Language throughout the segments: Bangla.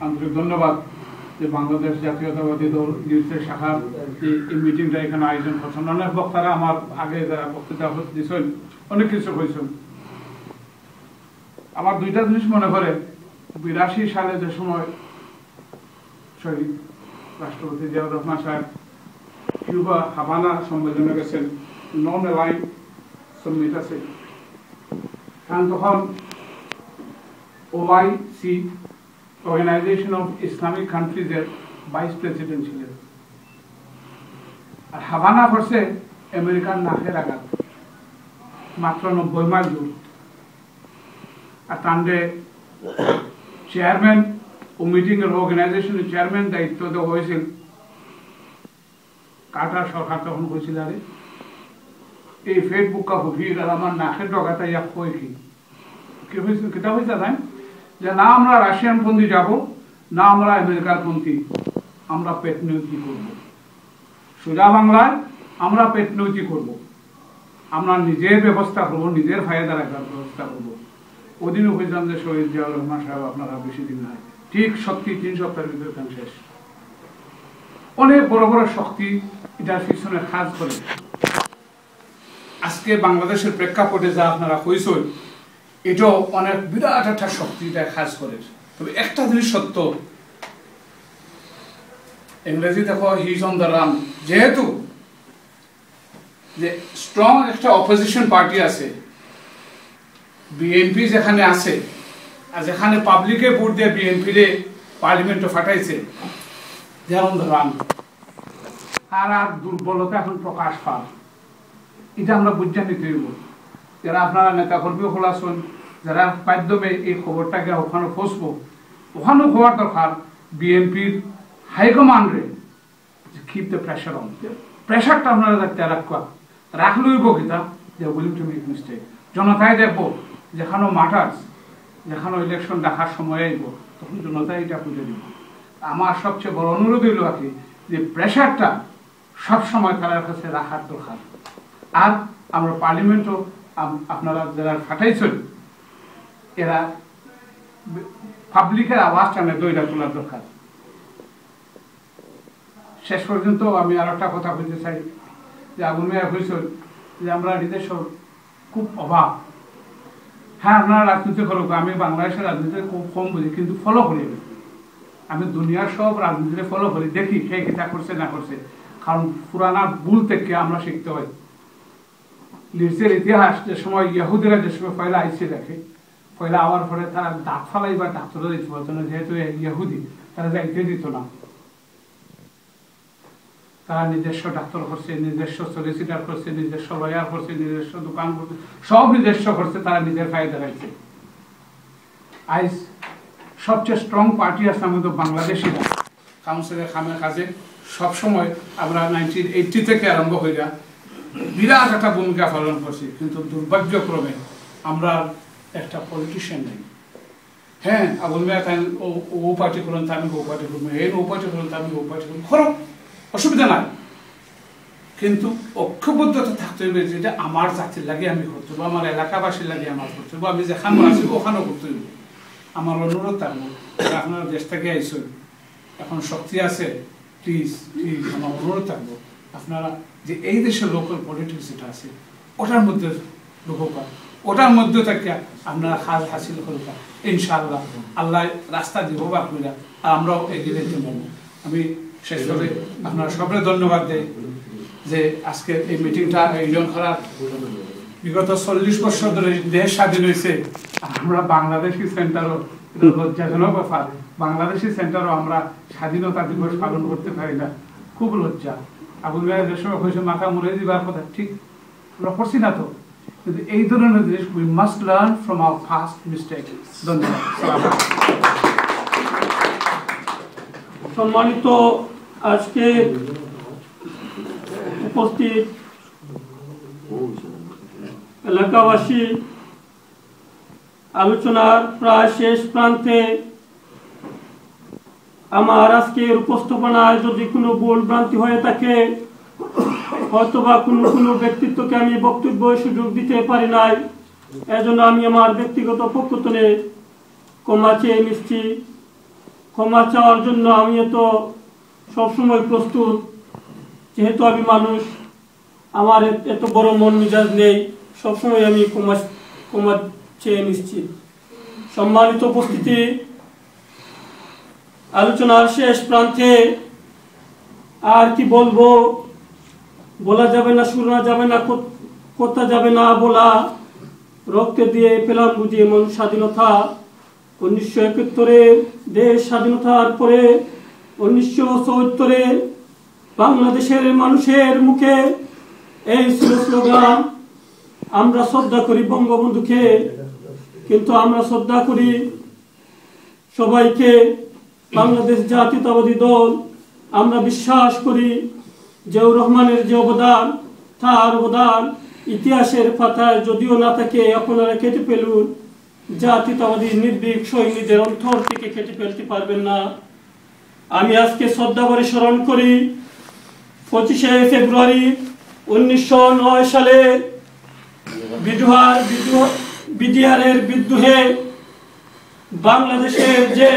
আন্তরিক ধন্যবাদ যে বাংলাদেশ জাতীয়তাবাদী দল ইউসের শাখার এই মিটিংটা এখানে আয়োজন করছেন। অনেক বক্তারা আমার আগে যারা বক্তৃতা দিয়েছেন অনেক কিছু হয়েছেন। আমার দুইটা জিনিস মনে করে 82 সালে যে সময় শহীদ রাষ্ট্রপতি জিয়াউর রহমান সাহেব কিউবা হাভানা সম্মেলনে গেছেন, নন অ্যালাইন সামিট আছে, কারণ তখন ওআইসি অর্গানাইজেশন অফ ইসলামিক কান্ট্রিজের ভাইস প্রেসিডেন্ট ছিলেন। আর হাভানা পড়ছে আমেরিকান নাকের আঘাত, মাত্র 90 মাইল দূর। আর তান্ডে চেয়ারম্যান ও মিটিং এর অর্গানাইজেশনের চেয়ারম্যান দায়িত্ব দেওয়া হয়েছিল কাটার সরকার। তখন হয়েছিল আরে এই ফেসবুক কা হুফির আর আমার নাকের ডগাটা ইয়া কই কি হয়েছিল, কেটা হয়েছে তাই যে না আমরা রাশিয়ান পন্থী যাব, না আমরা আমেরিকার পন্থী, আমরা পেটনৈতি করব। সোজা বাংলায় আমরা পেটনৈতি করব, আমরা নিজের ব্যবস্থা করবো, নিজের ফায়দা রাখার ব্যবস্থা করবো। ওদিনও হয়েছিলাম যে শহীদ জিয়াউর রহমান সাহেব আপনারা বেশি দিন নাই, ঠিক শক্তি 3 সপ্তাহের ভিতরে কাম শেষ। অনেক বড় বড় শক্তি এটার পিছনে কাজ করে। আজকে বাংলাদেশের প্রেক্ষাপটে যা আপনারা কইছেন এটাও অনেক বিরাট একটা শক্তি এটা কাজ করে। তবে একটা জিনিস সত্য, ইংরেজি দেখো হিজ অন দ্য রান, যেহেতু যে স্ট্রং একটা অপোজিশন পার্টি আছে, বিএনপি যেখানে আছে আর যেখানে পাবলিকে ভোট দিয়ে বিএনপি রে পার্লামেন্টে ফাটাইছে, যেমন রান আর আর দুর্বলতা এখন প্রকাশ পায়। এটা আমরা বুঝে নিতে হইব। যারা আপনারা নেতা কর্মী খোলাছেন, যারা মাধ্যমে এই খবরটাকে ওখানে পৌঁছবো, ওখানেও হওয়ার দরকার বিএনপির হাইকমান্ডে কিপ দ্য প্রেশার অন। প্রেশারটা আপনারা যাতে রাখলইব কিতা যে উইলিং টু মেক মিস্টেক। জনতাই দেখবো যেখানে মাটার্স, যেখানে ইলেকশন দেখার সময় আইব, তখন জনতাই এটা বুঝে দিব। আমার সবচেয়ে বড় অনুরোধ হইল আর কি যে প্রেশারটা সবসময় তার কাছে রাখার দরকার। আর আমরা পার্লামেন্টও আপনারা যারা ফাটাইছেন এরা পাবলিকের আওয়াজটা দইটা তোলার দরকার। শেষ পর্যন্ত আমি আর একটা কথা বলতে চাই যে আগুন মেয়া হয়েছেন যে আমরা নিজস্ব খুব অভাব। হ্যাঁ আপনারা রাজনীতি করুক, আমি বাংলাদেশের রাজনীতি খুব কম বুঝি, কিন্তু ফলো করি। আমি দুনিয়ার সব রাজনীতিতে ফলো করি, দেখি কে কিতা করছে না করছে, কারণ পুরানা ভুল থেকে আমরা শিখতে হয়। লিডসের ইতিহাস যে সময় ইহুদিরা যে সময় পয়লা আইসে দেখে, পয়লা আওয়ার পরে তারা দাঁত ফালাই বা ডাক্তারও দিতে পারতো না, যেহেতু ইহুদি তারা যাইতে দিত না। তারা নিজস্ব ডাক্তার করছে, নিজস্ব সলিসিটার করছে, নিজস্ব লয়ার করছে, নিজস্ব দোকান করছে, সব নিজস্ব করছে, তারা নিজের ফায়দা রাখছে। আজ সবচেয়ে স্ট্রং পার্টি আছে আমাদের বাংলাদেশিরা, কাউন্সিলের খামে কাজে সবসময় আমরা 1980 থেকে আরম্ভ হইয়া বিরাট একটা ভূমিকা পালন করছি। কিন্তু দুর্ভাগ্যক্রমে আমরা একটা পলিটিশিয়ান নেই। হ্যাঁ আবুল মিয়া তাই ও পার্টি করুন, তা আমি ও পার্টি করবো, ও পার্টি করুন, তা আমি ও পার্টি করবো, খরচ অসুবিধা নাই। কিন্তু ঐক্যবদ্ধতা থাকতে হবে, যেটা আমার জাতির লাগে আমি করতে হবো, আমার এলাকাবাসীর লাগে আমার করতে হবো, আমি যেখানে আছি ওখানেও করতে হইব। আমার অনুরোধ থাকবো আপনারা দেশ থেকে আইসুন, এখন শক্তি আছে, প্লিজ প্লিজ আমার অনুরোধ থাকবো আপনারা যে এই দেশের লোকাল পলিটিক্স যেটা আছে ওটার মধ্যে ঢুকা, ওটার মধ্যে থেকে আপনারা কাজ হাসিল করবা। ইনশাআল্লাহ আল্লাহ রাস্তা দিব বা আপনারা, আর আমরাও এগিয়ে যেতে পারবো। আমি শেষ করে আপনারা সবাই ধন্যবাদ দেয় যে আজকের এই মিটিংটা আয়োজন করার। বিগত 40 বছর ধরে দেশ স্বাধীন হয়েছে, আমরা বাংলাদেশি সেন্টারও, এটা লজ্জাজনক ব্যাপার, বাংলাদেশি সেন্টারও আমরা স্বাধীনতা দিবস পালন করতে পারি না, খুব লজ্জা। আবুল ভাইয়ের যে সময় হয়েছে মাথা মুড়ে দিবার কথা, ঠিক আমরা করছি না তো, কিন্তু এই ধরনের জিনিস we must learn from our past mistake. ধন্যবাদ। সম্মানিত আজকে উপস্থিত এলাকাবাসী, আলোচনার প্রায় শেষ প্রান্তে। আমার আজকের উপস্থাপনায় যদি কোনো ভুল ভ্রান্তি হয়ে থাকে, হয়তোবা কোনো ব্যক্তিত্বকে আমি বক্তব্যের সুযোগ দিতে পারি নাই, এজন্য আমি আমার ব্যক্তিগত পক্ষ থেকে ক্ষমা চেয়ে নিচ্ছি। ক্ষমা চাওয়ার জন্য আমিও তো সবসময় প্রস্তুত, যেহেতু আমি মানুষ, আমার এত বড় মন মেজাজ নেই, সবসময় আমি ক্ষমা চেয়ে নিচ্ছি। সম্মানিত উপস্থিতি, আলোচনার শেষ প্রান্তে আর কি বলবো, বলা যাবে না, শোনা যাবে না, কথা যাবে না বলা। রক্তে দিয়ে পেলাম বুঝি এমন স্বাধীনতা, 1971 দেশ স্বাধীনতার পরে 1974 বাংলাদেশের মানুষের মুখে এই ছিল স্লোগান, আমরা শ্রদ্ধা করি বঙ্গবন্ধুকে, কিন্তু আমরা শ্রদ্ধা করি সবাইকে। বাংলাদেশ জাতীয়তাবাদী দল, আমরা বিশ্বাস করি জিয়াউর রহমানের যে অবদান, তার অবদান ইতিহাসের পাতায় যদিও না থাকে, আপনারা কেটে ফেলুন, জাতীয়তাবাদী নির্ভীক সৈনিকদের অন্তর থেকে কেটে ফেলতে পারবেন না। আমি আজকে শ্রদ্ধা করে স্মরণ করি 25শে ফেব্রুয়ারি 1909 সালে বিডিআরের বিদ্রোহে বাংলাদেশের যে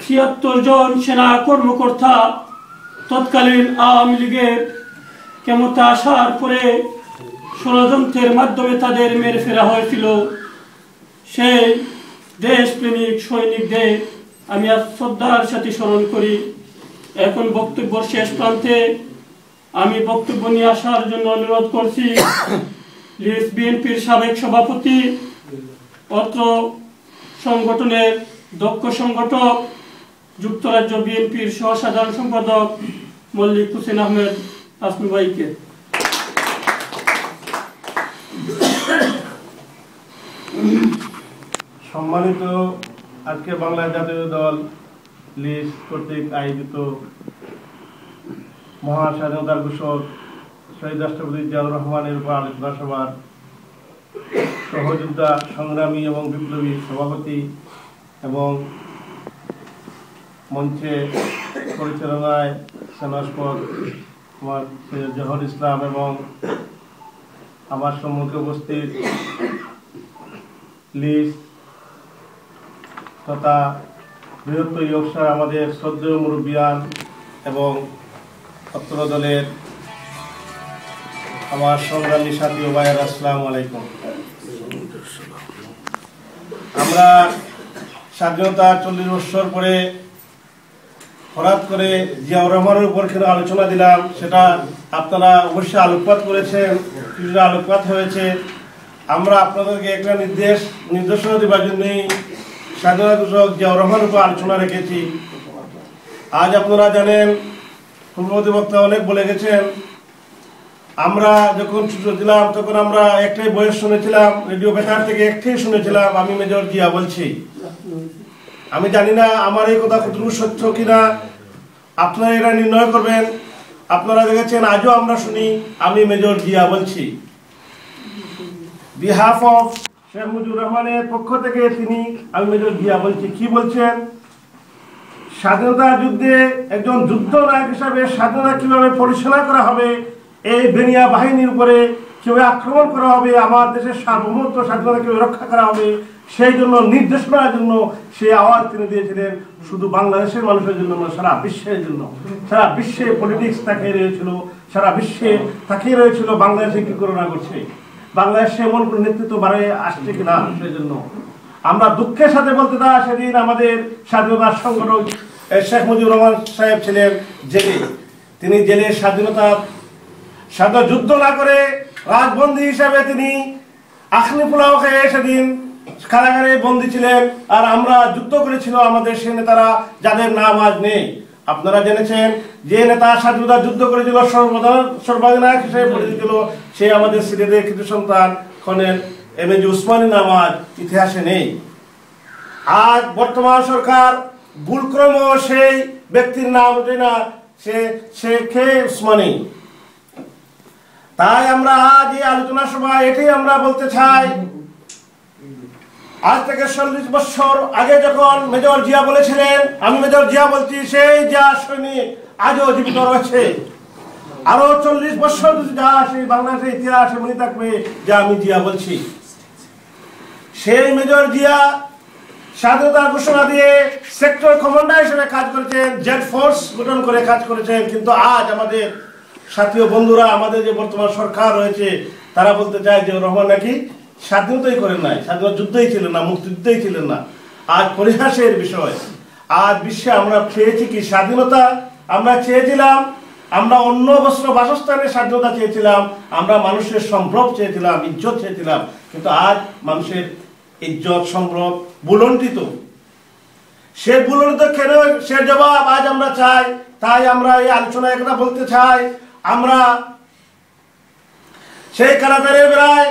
76 জন সেনা কর্মকর্তা তৎকালীন আওয়ামী লীগের ক্ষমতা আসার পরে ষড়যন্ত্রের মাধ্যমে তাদের মেরে ফেরা হয়েছিল, সেই দেশপ্রেমিক সৈনিকদের আমি আজ শ্রদ্ধার সাথে স্মরণ করি। এখন বক্তব্য শেষ প্রান্তে আমি বক্তব্য নিয়ে আসার জন্য অনুরোধ করছি লিডস বিএনপির সাবেক সভাপতি, অত্র সংগঠনের দক্ষ সংগঠক, যুক্তরাজ্য বিএনপির সহসাধারণ সম্পাদক মল্লিক হোসেন আহমেদ আসমি ভাইকে। সম্মানিত আজকে বাংলা জাতীয় দল লিডস কর্তৃক আয়োজিত মহান স্বাধীনতার ঘোষক শহীদ রাষ্ট্রপতি জিয়াউর রহমানের উপর আলোচনা সভার সহযোদ্ধা, সংগ্রামী এবং বিপ্লবী সভাপতি এবং মঞ্চে পরিচালনায় সেনাস্পদ আমার জহর ইসলাম এবং আমার সম্মুখে উপস্থিত লিডস তথা বৃহত্তর ইয়র্কশায়ার আমাদের শ্রদ্ধেয় মুরব্বিয়ান এবং অত্র দলের আমার সংগ্রামী সাথী ও ভাইয়েরা, আসসালামু আলাইকুম। আমরা স্বাধীনতা 40 বছর পরে হঠাৎ করে জিয়াউর রহমানের উপর কেন আলোচনা দিলাম, সেটা আপনারা অবশ্যই আলোকপাত করেছেন, কিছুটা আলোকপাত হয়েছে। আমরা আপনাদেরকে একটা নির্দেশনা দেওয়ার জন্যই স্বাধীনতা ঘোষক জিয়াউর রহমানের উপর আলোচনা রেখেছি। আজ আপনারা জানেন, পূর্ববর্তী বক্তা অনেক বলে গেছেন, আমরা যখন ছোট ছিলাম তখন আমরা একটাই বয়স শুনেছিলাম, রেডিও বেতার থেকে একটাই শুনেছিলাম, আমি মেজর জিয়া বলছি। আমি জানি না আমার এই কথা কতটুকু সত্য কিনা, আপনারা এটা নির্ণয় করবেন। আপনারা দেখেছেন আজও আমরা শুনি আমি মেজর জিয়া বলছি। বিহাফ অফ শেখ মুজিবুর রহমানের পক্ষ থেকে তিনি আমি মেজর জিয়া বলছি। কি বলছেন? স্বাধীনতা যুদ্ধে একজন যুদ্ধ নায়ক হিসাবে স্বাধীনতা কিভাবে পরিচালনা করা হবে, এই বেনিয়া বাহিনীর উপরে কিভাবে আক্রমণ করা হবে, আমার দেশের সার্বভৌমত্ব স্বাধীনতা কিভাবে রক্ষা করা হবে, সেই জন্য নির্দেশনার জন্য সেই আওয়াজ তিনি দিয়েছিলেন। শুধু বাংলাদেশের মানুষের জন্য নয়, সারা বিশ্বের জন্য। সারা বিশ্বে পলিটিক্স তাকিয়ে রয়েছিল, সারা বিশ্বে তাকিয়ে রয়েছিল বাংলাদেশে কি করোনা করছে, বাংলাদেশে এমন কোন নেতৃত্ব বাড়ে আসছে কিনা। সেই জন্য আমরা দুঃখের সাথে বলতে তা সেদিন আমাদের স্বাধীনতার সংগঠক শেখ মুজিবুর রহমান সাহেব ছিলেন জেলে। তিনি জেলে স্বাধীনতা যুদ্ধ না করে রাজবন্দী হিসাবে তিনি আখনি পোলাও খেয়ে সেদিন কারাগারে বন্দী ছিলেন। আর আমরা যুদ্ধ করেছিল আমাদের সে নেতারা, যাদের নাম আজ নেই। আপনারা জেনেছেন যে নেতা স্বাধীনতা যুদ্ধ করেছিল, সর্বাধিনায়ক হিসেবে পরিচিত ছিল, সে আমাদের সিলেটের কৃতি সন্তান কর্নেল এমএজি উসমানীর নাম আজ ইতিহাসে নেই। আজ বর্তমান সরকার ভুলক্রম সেই ব্যক্তির নাম ওঠে না, সে কে উসমানী। তাই আমরা আজ এই আলোচনা সভায় এটাই আমরা বলতে চাই, আজ থেকে 40 বছর আগে যখন মেজর জিয়া বলেছিলেন আমি মেজর জিয়া বলছি, সেই জিয়া সৈনিক আজও জীবিত রয়েছে। আরো 40 বছর যা সেই বাংলাদেশের ইতিহাসে মনে থাকবে যে আমি জিয়া বলছি। সেই মেজর জিয়া স্বাধীনতা ঘোষণা দিয়ে সেক্টর কমান্ডার হিসেবে হিসেবে কাজ করেছেন, জেড ফোর্স গঠন করে কাজ করেছেন, কিন্তু আজ আমাদের সাথী ও বন্ধুরা, আমাদের যে বর্তমান সরকার রয়েছে, তারা বলতে চায় যে রহমান নাকি স্বাধীনতাই করেন নাই, স্বাধীনতা যুদ্ধই ছিলেন না, মুক্তিযুদ্ধই ছিলেন না। আজ পরিহাসের বিষয়, আজ বিশ্বে আমরা পেয়েছি কি স্বাধীনতা? আমরা চেয়েছিলাম, আমরা অন্য বস্ত্র বাসস্থানের স্বাধীনতা চেয়েছিলাম, আমরা মানুষের সম্ভ্রম চেয়েছিলাম, ইজ্জত চেয়েছিলাম, কিন্তু আজ মানুষের ইজ্জত সম্ভ্রম বুলন্ডিত। সে বুলন্ডিত কেন, সে জবাব আজ আমরা চাই। তাই আমরা এই আলোচনায় একটা বলতে চাই, আমরা সেই কারাগারে বেড়ায়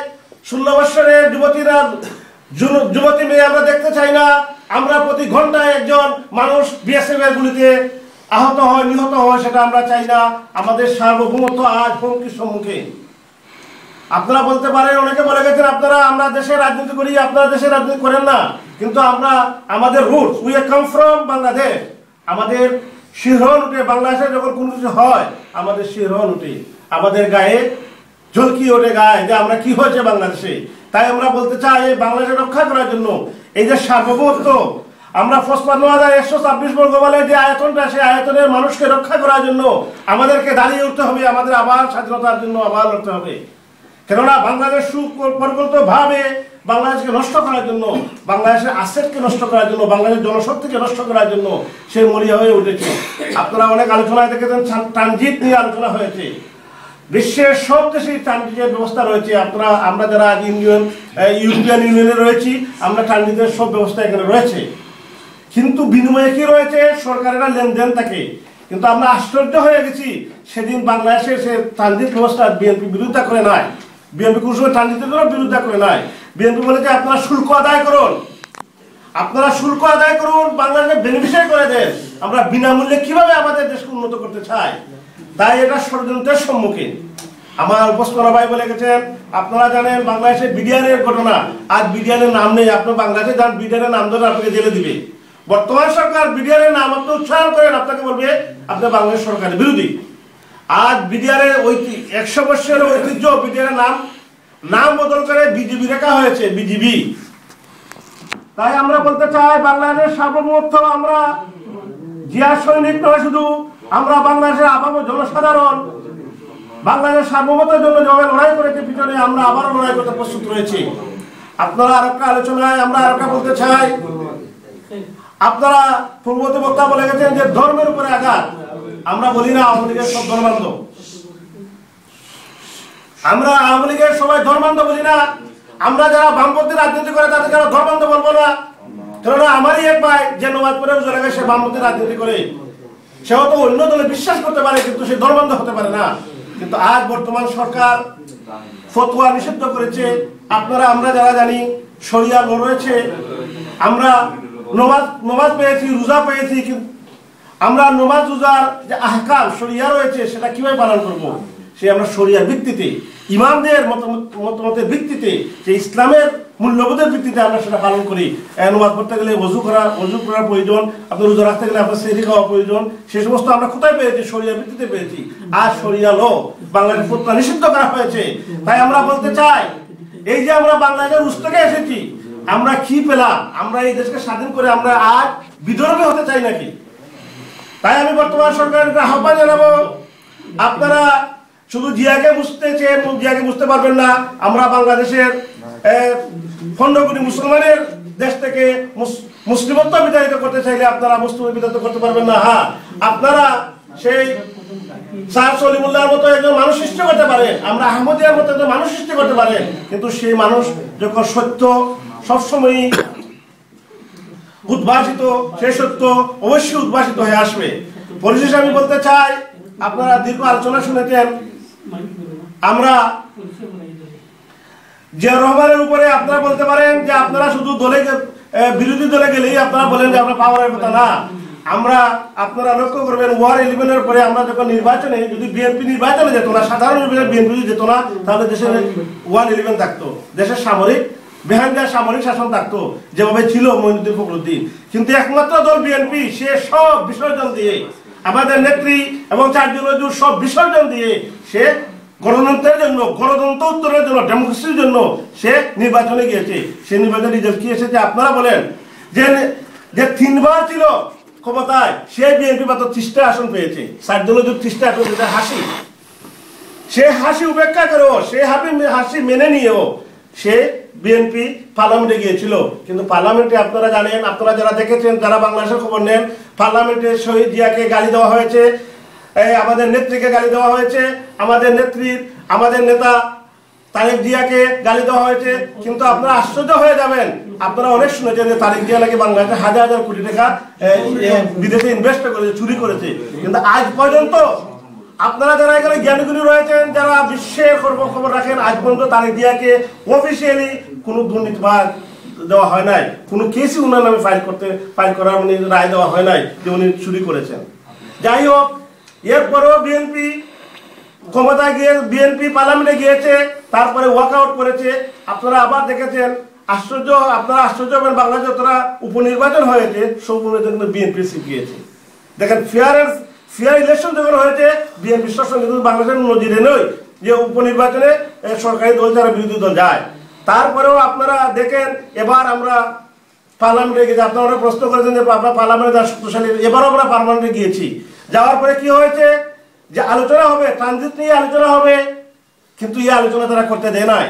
16 বছরের যুবতী মেয়ে আমরা দেখতে চাই না। আমরা প্রতি ঘন্টায় একজন মানুষ বিএসএফ এর গুলিতে আহত হয়, নিহত হয়, সেটা আমরা চাই না। আমাদের সার্বভৌমত্ব আজ হুমকির সম্মুখে। আপনারা বলতে পারেন, অনেকে বলে গেছেন আপনারা, আমরা দেশের রাজনীতি করি, আপনারা দেশের রাজনীতি করেন না, কিন্তু আমরা আমাদের roots, we come from Bangladesh. আমাদের শিহরণ উঠে, বাংলাদেশে যখন কোনো কিছু হয় আমাদের শিহরণ উঠে, আমাদের গায়ে ঝলকি ওঠে গায়ে যে আমরা কি হয়েছে বাংলাদেশে। তাই আমরা বলতে চাই, এই বাংলাদেশে রক্ষা করার জন্য, এই যে সার্বভৌমত্ব, আমরা 55,126 বর্গ বলে যে আয়তনটা, সেই আয়তনের মানুষকে রক্ষা করার জন্য আমাদেরকে দাঁড়িয়ে উঠতে হবে, আমাদের আবার স্বাধীনতার জন্য আবার লড়তে হবে। কেননা বাংলাদেশ সুপরিকল্পিতভাবে বাংলাদেশকে নষ্ট করার জন্য, বাংলাদেশের আসেটকে নষ্ট করার জন্য, বাংলাদেশের জনশক্তিকে নষ্ট করার জন্য সে মরিয়া হয়ে উঠেছে। আপনারা অনেক আলোচনায় দেখেছেন, ট্রানজিট নিয়ে আলোচনা হয়েছে। বিশ্বের সব দেশে ট্রানজিটের ব্যবস্থা রয়েছে। আমরা যারা ইউরোপিয়ান ইউনিয়নে রয়েছি, আমরা ট্রানজিটের সব ব্যবস্থা এখানে রয়েছে, কিন্তু বিনিময়ে কি রয়েছে? সরকারেরা লেনদেন থাকে। কিন্তু আমরা আশ্চর্য হয়ে গেছি, সেদিন বাংলাদেশের সে ট্রানজিট ব্যবস্থা বিএনপি বিরোধিতা করে নাই, বিএনপি কোনো সময় ট্রানজিটের জন্য বিরোধিতা করে নাই। বিএনপি বলেছে আপনারা শুল্ক আদায় করুন, আপনারা শুল্ক আদায় করুন, বাংলাদেশের বেনিফিশিয়ারি করে দেন, আমরা বিনামূল্যে কিভাবে আমাদের দেশকে উন্নত করতে চাই। তাই এটা ষড়যন্ত্রের সম্মুখীন। আমার উপস্থিত ভাই বলে গেছেন, আপনারা জানেন বাংলাদেশের বিডিআরের ঘটনা, আজ বিডিআরের নাম নেই। আপনি বাংলাদেশে যান, বিডিআরের নাম ধরে আপনাকে জেলে দিবে। বর্তমান সরকার বিডিআরের নাম আপনি উচ্চারণ করেন, আপনাকে বলবে আপনি বাংলাদেশ সরকারের বিরোধী। আজ বিডিআরের 100 বছরের ঐতিহ্য, বিডিআরের নাম বদল করে বিজিবি রাখা হয়েছে, বিজিবি। তাই আমরা বলতে চাই, বাংলাদেশের সার্বভৌমত্ব, আমরা জিয়া সৈনিক নয় শুধু, আমরা বাংলাদেশের আপাম জনসাধারণ বাংলাদেশের সার্বভৌমত্বের জন্য যেভাবে লড়াই করেছে পিছনে, আমরা আবারও লড়াই করতে প্রস্তুত রয়েছি। আপনারা আরেকটা আলোচনায় আমরা আরেকটা বলতে চাই, আপনারা পূর্ববর্তী বক্তা বলে গেছেন যে ধর্মের উপরে আঘাত। আমরা বলি না আওয়ামী লীগের সব ধর্মান্ধ, আমরা আওয়ামী লীগের সবাই ধর্মান্ধ বলি না। আমরা যারা বামপন্থী রাজনীতি করে তাদের যারা ধর্মান্ধ বলবো না, কেননা আমারই এক ভাই যে নমাজ পড়ে জায়গায় সে বামপন্থী রাজনীতি করে, সেও তো অন্য দলে বিশ্বাস করতে পারে, কিন্তু সে ধর্মান্ধ হতে পারে না। কিন্তু আজ বর্তমান সরকার ফতোয়া নিষিদ্ধ করেছে। আপনারা, আমরা যারা জানি শরিয়া ল রয়েছে, আমরা নমাজ পেয়েছি, রোজা পেয়েছি, কিন্তু আমরা নমাজ রোজার যে আহকাম শরিয়া রয়েছে সেটা কিভাবে পালন করব? সে আমরা শরিয়ার ভিত্তিতে, ইমামদের মতামতের ভিত্তিতে, যে ইসলামের মূল্যবোধের ভিত্তিতে আমরা সেটা পালন করি। নমাজ পড়তে গেলে অজু করার প্রয়োজন, আপনার রোজা রাখতে গেলে আপনার সেহরি খাওয়া প্রয়োজন। সে সমস্ত আমরা কোথায় পেয়েছি? শরিয়ার ভিত্তিতে পেয়েছি। আর শরিয়া ল বাংলাদেশ ফতোয়া নিষিদ্ধ করা হয়েছে। তাই আমরা বলতে চাই, এই যে আমরা বাংলাদেশের উৎস থেকে এসেছি, আমরা কি পেলাম? আমরা এই দেশকে স্বাধীন করে আমরা আজ বিধর্মী হতে চাই নাকি? তাই আমি বর্তমান সরকারের আহ্বান জানাবো, আপনারা শুধু জিয়াকে বুঝতে চেয়ে জিয়াকে বুঝতে পারবেন না। আমরা বাংলাদেশের 15 কোটি মুসলমানের দেশ থেকে মুসলিমত্ব বিতাড়িত করতে চাইলে আপনারা মুসলিম বিতাড়িত করতে পারবেন না। হ্যাঁ, আপনারা সেই স্যার সলিমুল্লাহর মতো একজন মানুষ সৃষ্টি করতে পারেন, আমরা আহমদিয়ার মতো একজন মানুষ সৃষ্টি করতে পারেন, কিন্তু সেই মানুষ যখন সত্য সবসময় উদ্ভাসিত, সেই সত্য অবশ্যই উদ্ভাসিত হয়ে আসবে। পরিশেষে আমি বলতে চাই, আপনারা দীর্ঘ আলোচনা শুনেছেন, আমরা জিয়া রহমানের উপরে আপনারা বলতে পারেন যে আপনারা শুধু বিরোধী দলে গেলেই আপনারা বলেন যে আমরা পাওয়ারের কথা না। আপনারা লক্ষ্য করবেন, ওয়ার 11-এর পরে আমরা যখন নির্বাচনে, যদি বিএনপি নির্বাচনে যেত না, সাধারণ নির্বাচনে বিএনপি যেত না, তাহলে দেশের 1-11 থাকতো, দেশের বেহানদার সামরিক শাসন থাকতো, যেভাবে ছিল মঈনুদ্দিন ফখরুদ্দিন। কিন্তু একমাত্র দল বিএনপি, সে সব বিসর্জন দিয়ে, আমাদের নেত্রী এবং 4 জন সব বিসর্জন দিয়ে সে গণতন্ত্রের জন্য, গণতন্ত্র উত্তরের জন্য, ডেমোক্রেসির জন্য সে নির্বাচনে গিয়েছে। সে নির্বাচনের রিজাল্ট কি এসেছে আপনারা বলেন? যে 3 বার ছিল ক্ষমতায়, সে বিএনপি মাত্র 30টা আসন পেয়েছে। 60 জনের যদি 30টা আসন পেয়েছে, হাসি, সে হাসি উপেক্ষা করেও, সে হাসি মেনে নিয়েও সে বিএনপি পার্লামেন্টে গিয়েছিল। কিন্তু পার্লামেন্টে আপনারা জানেন, আপনারা যারা দেখেছেন, যারা বাংলাদেশের খবর নেন, পার্লামেন্টে শহীদ জিয়াকে গালি দেওয়া হয়েছে, আমাদের নেত্রীকে গালি দেওয়া হয়েছে, আমাদের নেতা তারেক জিয়াকে গালি দেওয়া হয়েছে। কিন্তু আপনারা আশ্চর্য হয়ে যাবেন, আপনারা অনেক শুনেছেন যে তারেক জিয়া নাকি বাংলাদেশে হাজার হাজার কোটি টাকা বিদেশে ইনভেস্ট করেছে, চুরি করেছে। কিন্তু আজ পর্যন্ত আপনারা যারা এখানে জ্ঞানীগুলি রয়েছেন, যারা বিশ্বের খবর রাখেন, আজ পর্যন্ত তারেক জিয়াকে অফিসিয়ালি কোনো দুর্নীতি দেওয়া হয় নাই, কোনো কেসই উনার নামে ফাইল করার মানে রায় দেওয়া হয় নাই যে উনি চুরি করেছেন। যাই হোক, এরপরেও বিএনপি ক্ষমতায় গিয়ে বিএনপি পার্লামেন্টে গিয়েছে, তারপরে ওয়াকআউট করেছে। আপনারা আবার দেখেছেন, আপনারা আশ্চর্য হবেন, বাংলাদেশে যতটা উপনির্বাচন হয়েছে সব উপনির্বাচন কিন্তু বিএনপি শিখিয়েছে। দেখেন, ফেয়ার ইলেকশন যখন হয়েছে, বিএনপি সঙ্গে কিন্তু বাংলাদেশের নজিরে নয় যে উপনির্বাচনে সরকারি দল যারা বিরোধী দল যায়। তারপরেও আপনারা দেখেন, এবার আমরা পার্লামেন্টে গেছি, আপনারা প্রশ্ন করেছেন যে আমরা পার্লামেন্টে যাওয়ার শক্তিশালী, এবারও আমরা পার্লামেন্টে গিয়েছি। যাওয়ার পরে কি হয়েছে, যে আলোচনা হবে, ট্রানজিট নিয়ে আলোচনা হবে, কিন্তু এই আলোচনা তারা করতে দেয় নাই।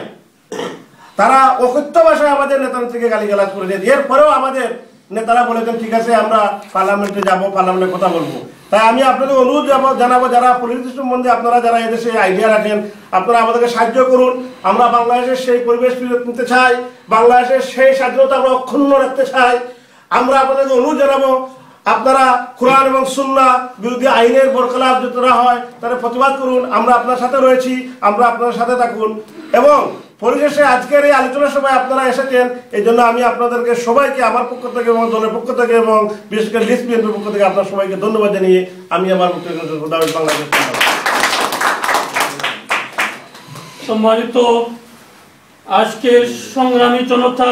তারা অকথ্য ভাষায় আমাদের নেতানেত্রীকে গালিগালাজ করে দেয়। এরপরেও আমাদের নেতারা বলেছেন ঠিক আছে, আমরা পার্লামেন্টে যাব, পার্লামেন্টে কথা বলবো। তাই আমি আপনাদের অনুরোধ জানাবো, যারা পলিটিক্স সম্বন্ধে আপনারা যারা এদেশে আইডিয়া রাখেন, আপনারা আমাদেরকে সাহায্য করুন। আমরা বাংলাদেশের সেই পরিবেশ ফিরে নিতে চাই, বাংলাদেশের সেই স্বাধীনতা আমরা অক্ষুণ্ণ রাখতে চাই। আমরা আপনাদেরকে অনুরোধ জানাবো, আপনারা কোরআন এবং সুন্নাহ বিরোধী আইনের বরখেলাপ যতটা হয় তারা প্রতিবাদ করুন। আমরা আপনার সাথে রয়েছি, আমরা আপনার সাথে থাকুন। এবং পরিশেষে আজকের এই আলোচনার সময় আপনারা এসেছেন, এই জন্য আমি আপনাদেরকে সবাইকে আমার পক্ষ থেকে এবং দলের পক্ষ থেকে এবং বিশেষ করে লিস্ট বিএনপির পক্ষ থেকে আপনার সবাইকে ধন্যবাদ জানিয়ে আমি আমার বক্তব্য বাংলাদেশ। সম্মানিত আজকের সংগ্রামী জনতা,